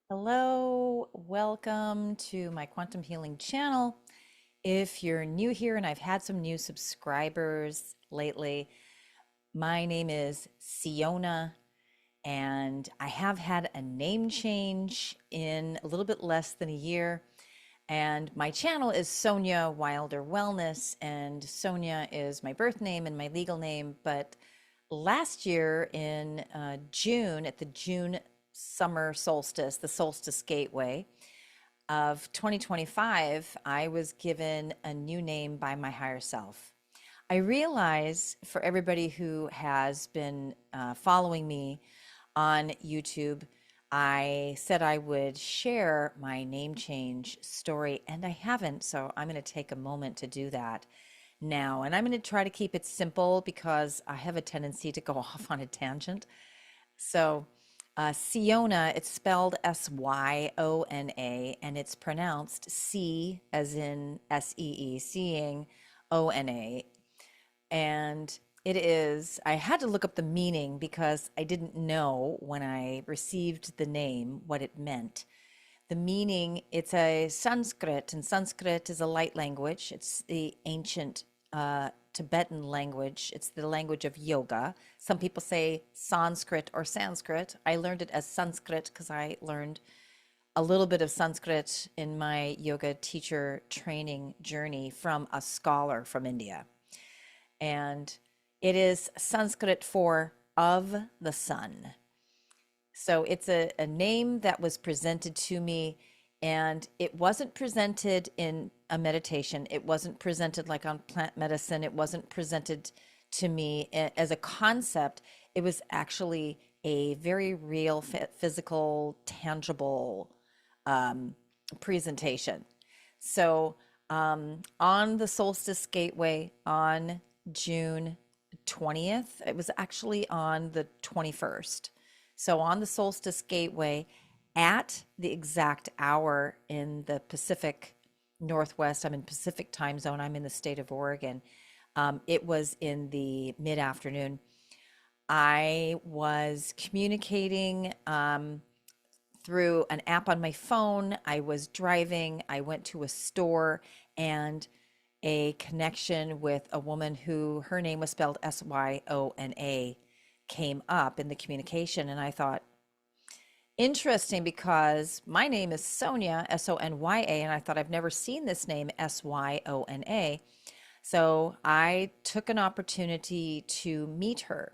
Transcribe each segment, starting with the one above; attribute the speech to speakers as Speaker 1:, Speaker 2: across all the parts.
Speaker 1: Hello, welcome to my quantum healing channel. If you're new here, and I've had some new subscribers lately, my name is Siona, and I have had a name change in a little bit less than a year. And my channel is Sonya Wilder Wellness, and Sonya is my birth name and my legal name. But last year in June, at the June summer solstice, the solstice gateway of 2025, I was given a new name by my higher self. I realize for everybody who has been following me on YouTube, I said I would share my name change story, and I haven't. So I'm going to take a moment to do that now. And I'm going to try to keep it simple because I have a tendency to go off on a tangent. So, Siona, it's spelled Syona, and it's pronounced C as in SEE, seeing ONA. And I had to look up the meaning because I didn't know when I received the name what it meant. The meaning, it's a Sanskrit, and Sanskrit is a light language. It's the ancient Tibetan language. It's the language of yoga. Some people say Sanskrit or Sanskrit. I learned it as Sanskrit because I learned a little bit of Sanskrit in my yoga teacher training journey from a scholar from India. And it is Sanskrit for of the sun. So it's a name that was presented to me, and it wasn't presented in a meditation. It wasn't presented like on plant medicine. It wasn't presented to me as a concept. It was actually a very real, physical, tangible presentation. So on the Solstice Gateway on June 20th, it was actually on the 21st. So on the Solstice Gateway, at the exact hour in the Pacific Northwest, I'm in Pacific time zone, I'm in the state of Oregon. It was in the mid afternoon. I was communicating through an app on my phone. I was driving, I went to a store, and a connection with a woman who her name was spelled Syona came up in the communication. And I thought, interesting, because my name is Sonya, Sonya, and I thought I've never seen this name Syona. So I took an opportunity to meet her.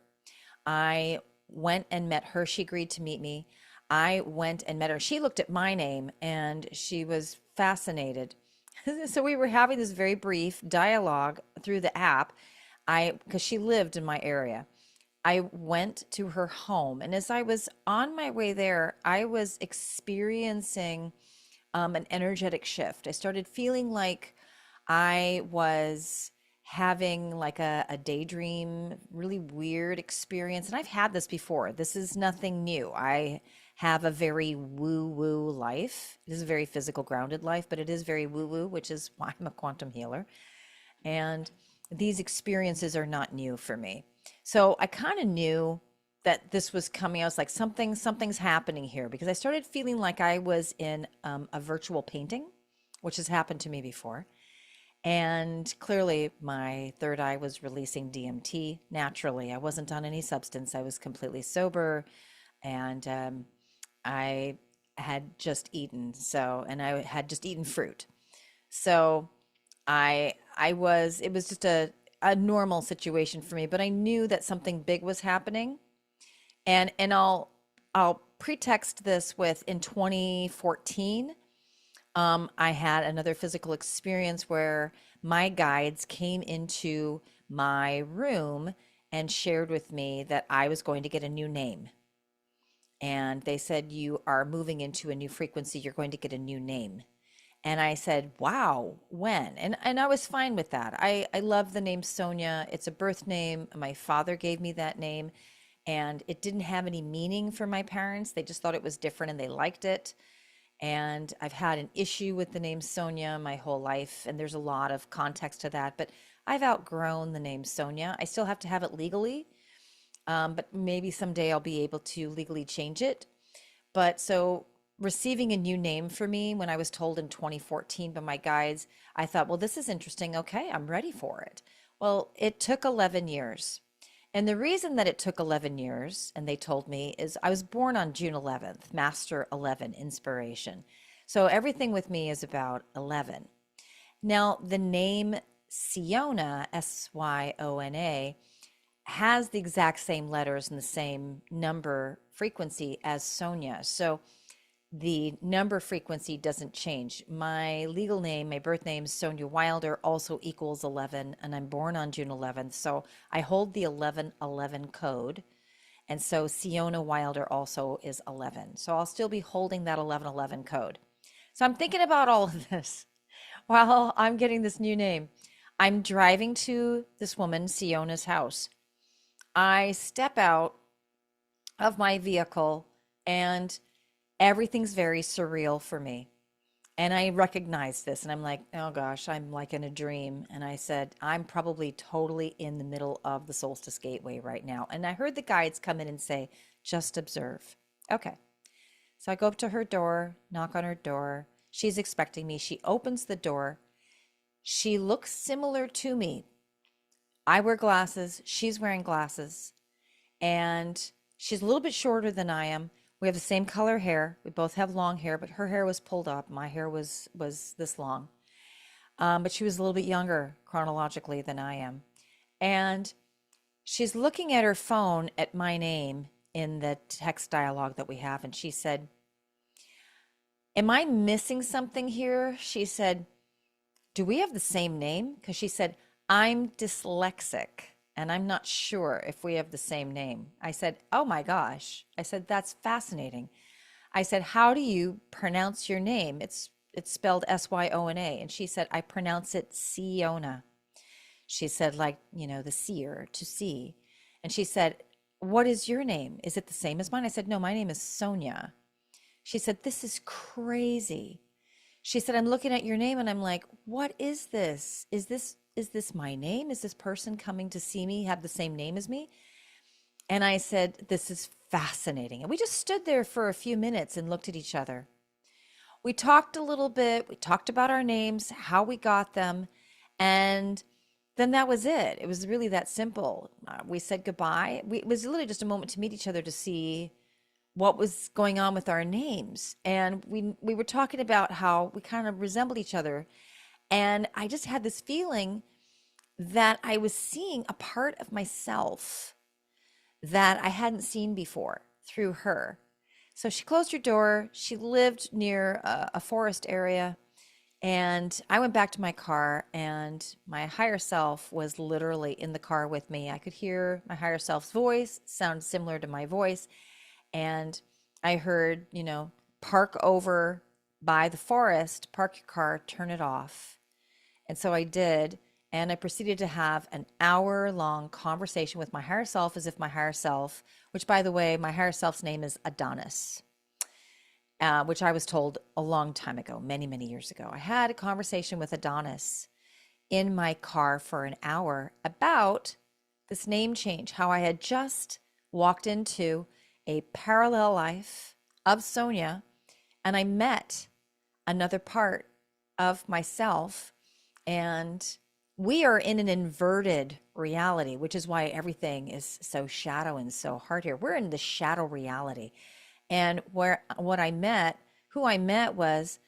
Speaker 1: I went and met her. She agreed to meet me. I went and met her. She looked at my name and she was fascinated. So we were having this very brief dialogue through the app. Because she lived in my area. I went to her home, and as I was on my way there, I was experiencing an energetic shift. I started feeling like I was having like a daydream, really weird experience. And I've had this before. This is nothing new. I have a very woo woo life. It is a very physical, grounded life, but it is very woo woo, which is why I'm a quantum healer. And these experiences are not new for me. So I kind of knew that this was coming. I was like, something's happening here, because I started feeling like I was in a virtual painting, which has happened to me before. And clearly, my third eye was releasing DMT naturally. I wasn't on any substance. I was completely sober, and I had just eaten. And I had just eaten fruit. So it was just a normal situation for me, but I knew that something big was happening. And I'll pretext this with, in 2014, I had another physical experience where my guides came into my room and shared with me that I was going to get a new name. And they said, "You are moving into a new frequency. You're going to get a new name." And I said, "Wow, when?" And I was fine with that. I love the name Sonya. It's a birth name. My father gave me that name, and it didn't have any meaning for my parents. They just thought it was different and they liked it. And I've had an issue with the name Sonya my whole life, and there's a lot of context to that, but I've outgrown the name Sonya. I still have to have it legally, but maybe someday I'll be able to legally change it. But so receiving a new name for me when I was told in 2014 by my guides. I thought, well, this is interesting. Okay, I'm ready for it. Well, it took 11 years. And the reason that it took 11 years, and they told me, is I was born on June 11th, Master 11, inspiration. So everything with me is about 11. Now, the name Syona, Syona, has the exact same letters and the same number frequency as Sonya. So the number frequency doesn't change. My legal name, my birth name, Sonya Wilder, also equals 11, and I'm born on June 11th. So I hold the 1111 code. And so Sonya Wilder also is 11. So I'll still be holding that 1111 code. So I'm thinking about all of this while I'm getting this new name. I'm driving to this woman, Siona's house. I step out of my vehicle and everything's very surreal for me. And I recognize this and I'm like, oh gosh, I'm like in a dream. And I said, I'm probably totally in the middle of the solstice gateway right now. And I heard the guides come in and say, just observe. Okay. So I go up to her door, knock on her door. She's expecting me. She opens the door. She looks similar to me. I wear glasses. She's wearing glasses. And she's a little bit shorter than I am. We have the same color hair. We both have long hair, but her hair was pulled up. My hair was this long. But she was a little bit younger chronologically than I am. And she's looking at her phone at my name in the text dialogue that we have. And she said, am I missing something here? She said, do we have the same name? Because she said, I'm dyslexic and I'm not sure if we have the same name. I said, oh my gosh. I said, that's fascinating. I said, how do you pronounce your name? It's spelled Syona. And she said, I pronounce it Siona. She said, like, the seer, to see. And she said, what is your name? Is it the same as mine? I said, no, my name is Sonya. She said, this is crazy. She said, I'm looking at your name and I'm like, what is this? Is this my name? Is this person coming to see me have the same name as me? And I said, this is fascinating. And we just stood there for a few minutes and looked at each other. We talked a little bit. We talked about our names, how we got them. And then that was it. It was really that simple. We said goodbye. It was literally just a moment to meet each other to see what was going on with our names. And we were talking about how we kind of resembled each other. And I just had this feeling that I was seeing a part of myself that I hadn't seen before through her. So she closed her door. She lived near a forest area. And I went back to my car, and my higher self was literally in the car with me. I could hear my higher self's voice, sound similar to my voice. And I heard, park over by the forest, park your car, turn it off. And so I did. And I proceeded to have an hour-long conversation with my higher self as if my higher self, which, by the way, my higher self's name is Adonis, which I was told a long time ago, many, many years ago. I had a conversation with Adonis in my car for an hour about this name change, how I had just walked into a parallel life of Sonya, and I met another part of myself, and we are in an inverted reality, which is why everything is so shadow and so hard here. We're in the shadow reality. And who I met was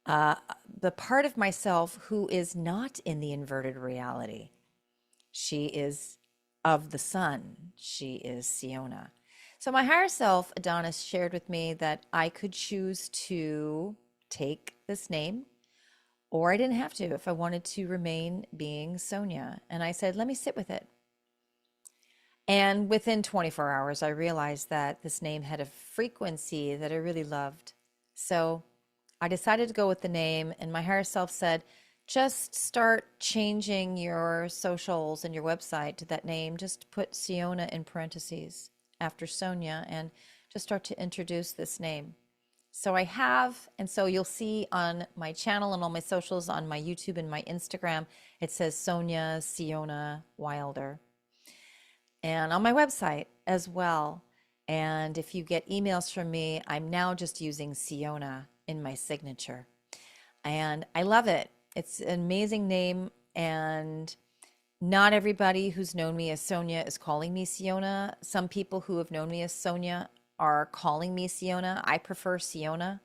Speaker 1: the part of myself who is not in the inverted reality. She is of the sun. She is Siona. So my higher self, Adonis, shared with me that I could choose to take this name, or I didn't have to if I wanted to remain being Sonya. And I said, let me sit with it. And within 24 hours, I realized that this name had a frequency that I really loved. So I decided to go with the name, and my higher self said, just start changing your socials and your website to that name. Just put Siona in parentheses after Sonya and just start to introduce this name. So I have, and so you'll see on my channel and all my socials, on my YouTube and my Instagram, it says Sonya Siona Wilder. And on my website as well. And if you get emails from me, I'm now just using Siona in my signature. And I love it. It's an amazing name. And not everybody who's known me as Sonya is calling me Siona. Some people who have known me as Sonya are calling me Siona. I prefer Siona.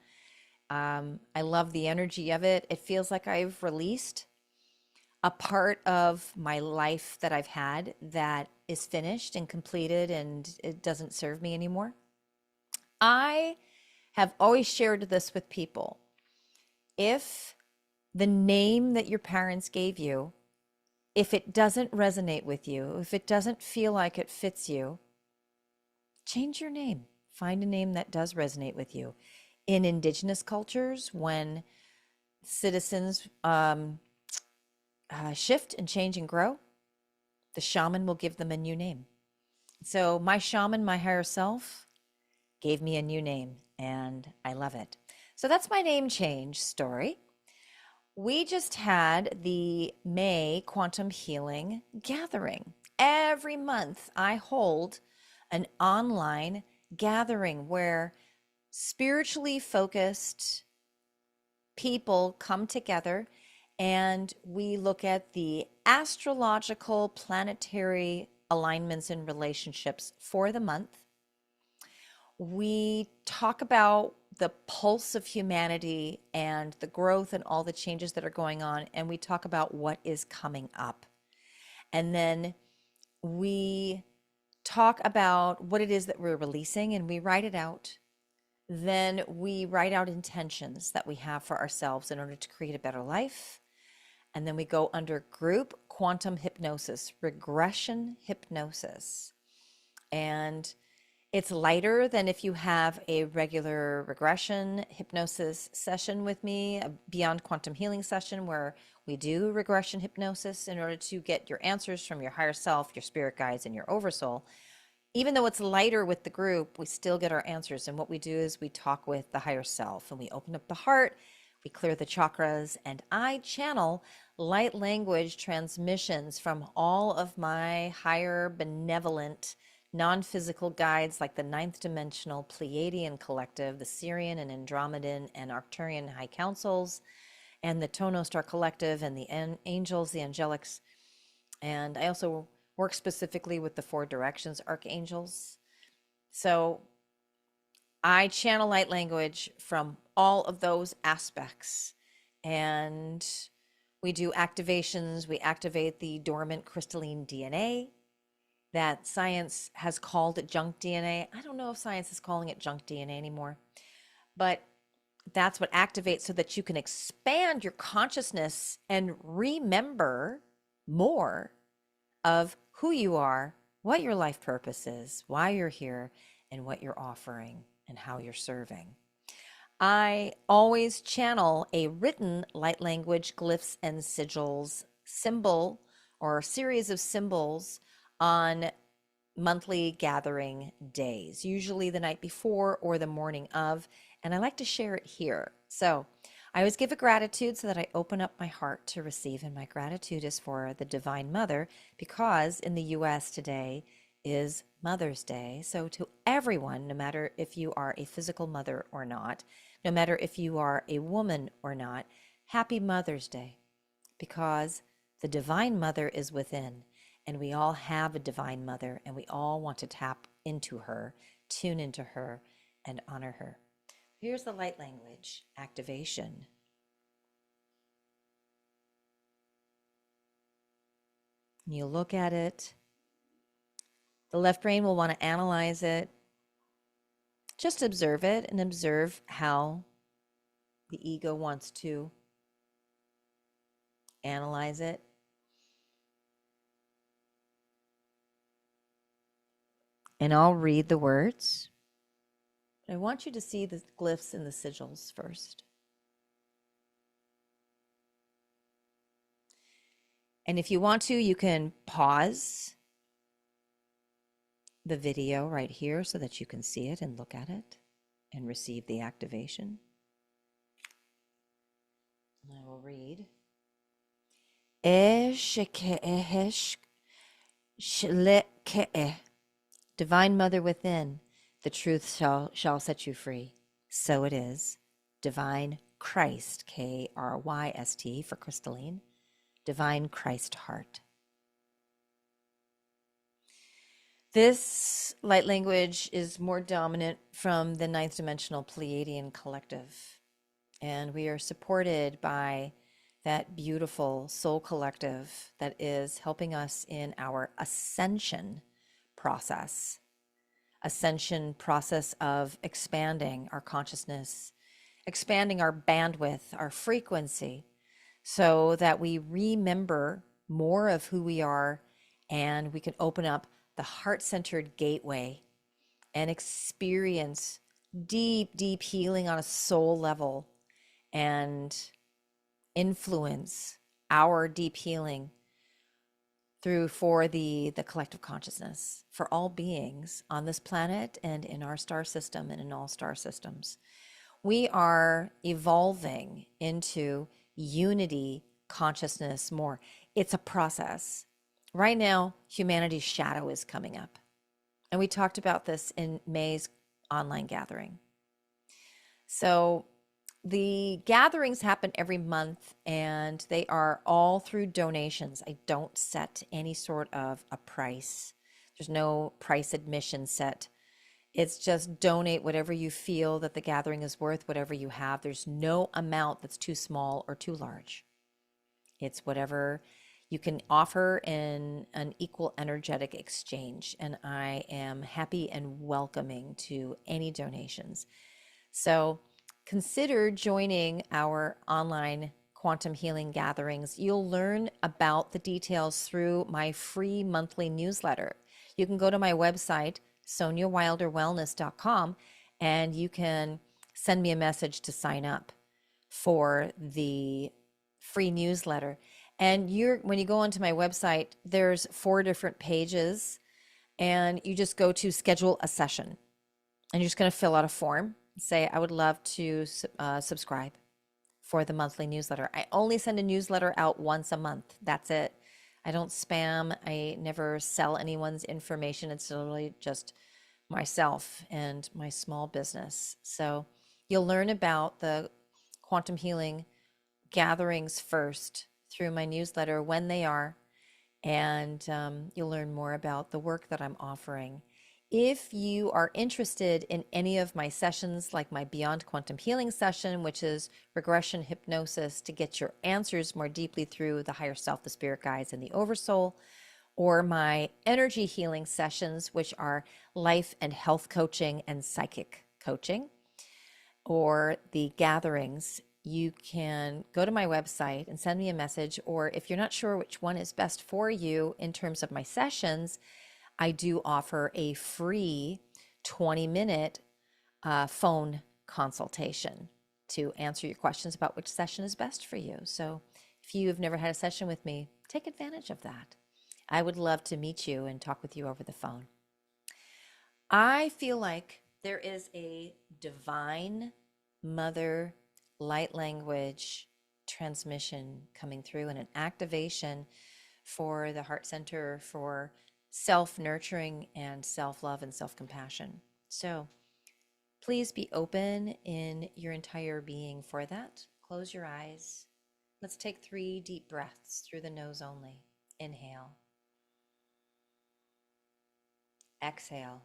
Speaker 1: I love the energy of it. It feels like I've released a part of my life that I've had that is finished and completed and it doesn't serve me anymore. I have always shared this with people. If the name that your parents gave you, if it doesn't resonate with you, if it doesn't feel like it fits you, change your name. Find a name that does resonate with you. In indigenous cultures, when citizens shift and change and grow, the shaman will give them a new name. So my shaman, my higher self, gave me a new name, and I love it. So that's my name change story. We just had the May Quantum Healing Gathering. Every month, I hold an online gathering where spiritually focused people come together and we look at the astrological planetary alignments and relationships for the month. We talk about the pulse of humanity and the growth and all the changes that are going on, and we talk about what is coming up. And then we talk about what it is that we're releasing and we write it out. Then we write out intentions that we have for ourselves in order to create a better life. And then we go under group quantum hypnosis, regression hypnosis. And it's lighter than if you have a regular regression hypnosis session with me, a beyond quantum healing session where we do regression hypnosis in order to get your answers from your higher self, your spirit guides, and your oversoul. Even though it's lighter with the group, we still get our answers. And what we do is we talk with the higher self and we open up the heart, we clear the chakras, and I channel light language transmissions from all of my higher benevolent non-physical guides like the ninth dimensional Pleiadian collective, the Sirian and Andromedan and Arcturian high councils, and the Tono Star collective and the angels, the angelics. And I also work specifically with the four directions archangels. So I channel light language from all of those aspects. And we do activations. We activate the dormant crystalline DNA that science has called it junk DNA. I don't know if science is calling it junk DNA anymore, but that's what activates so that you can expand your consciousness and remember more of who you are, what your life purpose is, why you're here, and what you're offering and how you're serving. I always channel a written light language glyphs and sigils symbol or series of symbols on monthly gathering days, usually the night before or the morning of, and I like to share it here. So I always give a gratitude so that I open up my heart to receive, and my gratitude is for the Divine Mother, because in the US today is Mother's Day. So to everyone, no matter if you are a physical mother or not, no matter if you are a woman or not, happy Mother's Day, because the Divine Mother is within. And we all have a Divine Mother, and we all want to tap into her, tune into her, and honor her. Here's the light language activation. You look at it. The left brain will want to analyze it. Just observe it and observe how the ego wants to analyze it. And I'll read the words. I want you to see the glyphs and the sigils first. And if you want to, you can pause the video right here so that you can see it and look at it and receive the activation. I will read. Divine Mother within, The truth shall set you free. So it is. Divine Christ, Kryst for crystalline, divine Christ heart. This light language is more dominant from the ninth dimensional Pleiadian collective. And we are supported by that beautiful soul collective that is helping us in our ascension process of expanding our consciousness, expanding our bandwidth, our frequency, so that we remember more of who we are and we can open up the heart-centered gateway and experience deep, deep healing on a soul level and influence our deep healing for the collective consciousness for all beings on this planet and in our star system and in all star systems. We are evolving into unity consciousness more. It's a process. Right now, humanity's shadow is coming up. And we talked about this in May's online gathering. So the gatherings happen every month and they are all through donations. I don't set any sort of a price. There's no price admission set. It's just donate whatever you feel that the gathering is worth, whatever you have. There's no amount that's too small or too large. It's whatever you can offer in an equal energetic exchange. And I am happy and welcoming to any donations. So consider joining our online quantum healing gatherings. You'll learn about the details through my free monthly newsletter. You can go to my website, SonyaWilderWellness.com, and you can send me a message to sign up for the free newsletter. And when you go onto my website, there's 4 different pages, and you just go to schedule a session. And you're just going to fill out a form. Say, I would love to subscribe for the monthly newsletter. I only send a newsletter out once a month. That's it. I don't spam. I never sell anyone's information. It's literally just myself and my small business. So you'll learn about the quantum healing gatherings first through my newsletter, when they are, and you'll learn more about the work that I'm offering. If you are interested in any of my sessions, like my Beyond Quantum Healing session, which is regression hypnosis to get your answers more deeply through the higher self, the spirit guides, and the oversoul, or my energy healing sessions, which are life and health coaching and psychic coaching, or the gatherings, you can go to my website and send me a message. Or if you're not sure which one is best for you in terms of my sessions, I do offer a free 20-minute phone consultation to answer your questions about which session is best for you. So if you have never had a session with me, take advantage of that. I would love to meet you and talk with you over the phone. I feel like there is a divine mother light language transmission coming through and an activation for the heart center for self-nurturing and self-love and self-compassion. So please be open in your entire being for that. Close your eyes. Let's take 3 deep breaths through the nose only. Inhale. Exhale.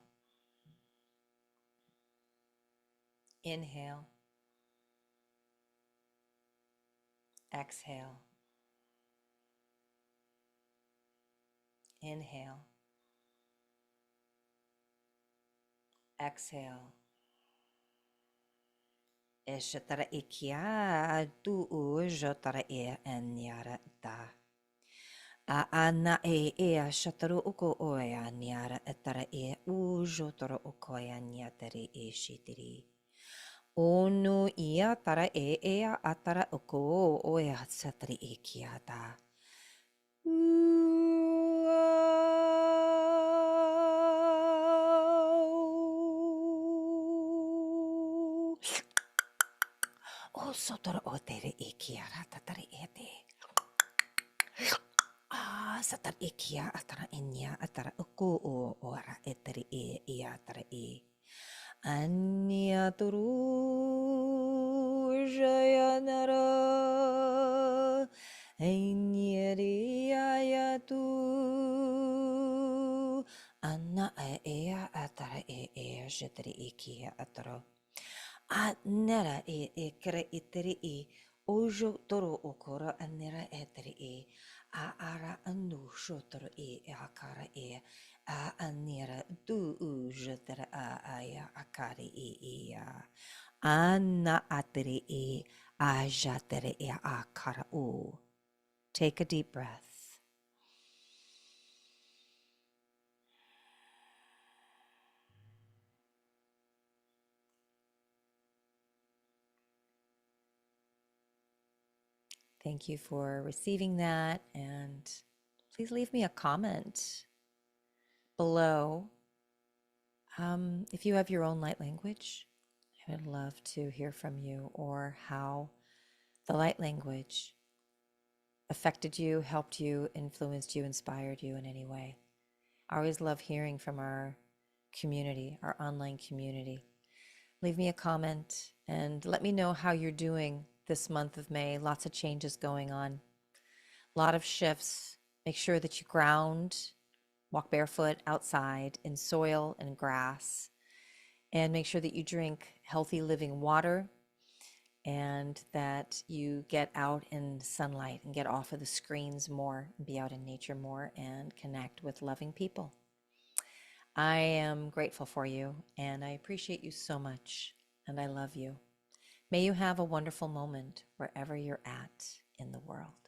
Speaker 1: Inhale. Exhale. Inhale. Exhale. Eshatara ikia tu jotara e anyara da. Ana e shataru uko oya nyara etara e jotara ukoya nyatari e shitiri. Onu ia tara e atara uko oya satari ikia da. O sotora o tere ikiara tatari ete. Satar ikia atara inya atara uku o ora eteri ia atara Anyaturu Jayanara Enyeriayatu Anna ea atara ea jetri ikia ataro. Anera kere iteri ojo toro okora anera eteri a ara anu shotoro akara a anera du jetera aya akari anna ateri a jatere akara u. Take a deep breath. Thank you for receiving that, and please leave me a comment below. If you have your own light language, I would love to hear from you, or how the light language affected you, helped you, influenced you, inspired you in any way. I always love hearing from our community, our online community. Leave me a comment and let me know how you're doing this month of May. Lots of changes going on, a lot of shifts. Make sure that you ground, walk barefoot outside in soil and grass, and make sure that you drink healthy living water, and that you get out in sunlight and get off of the screens more, and be out in nature more, and connect with loving people. I am grateful for you, and I appreciate you so much, and I love you. May you have a wonderful moment wherever you're at in the world.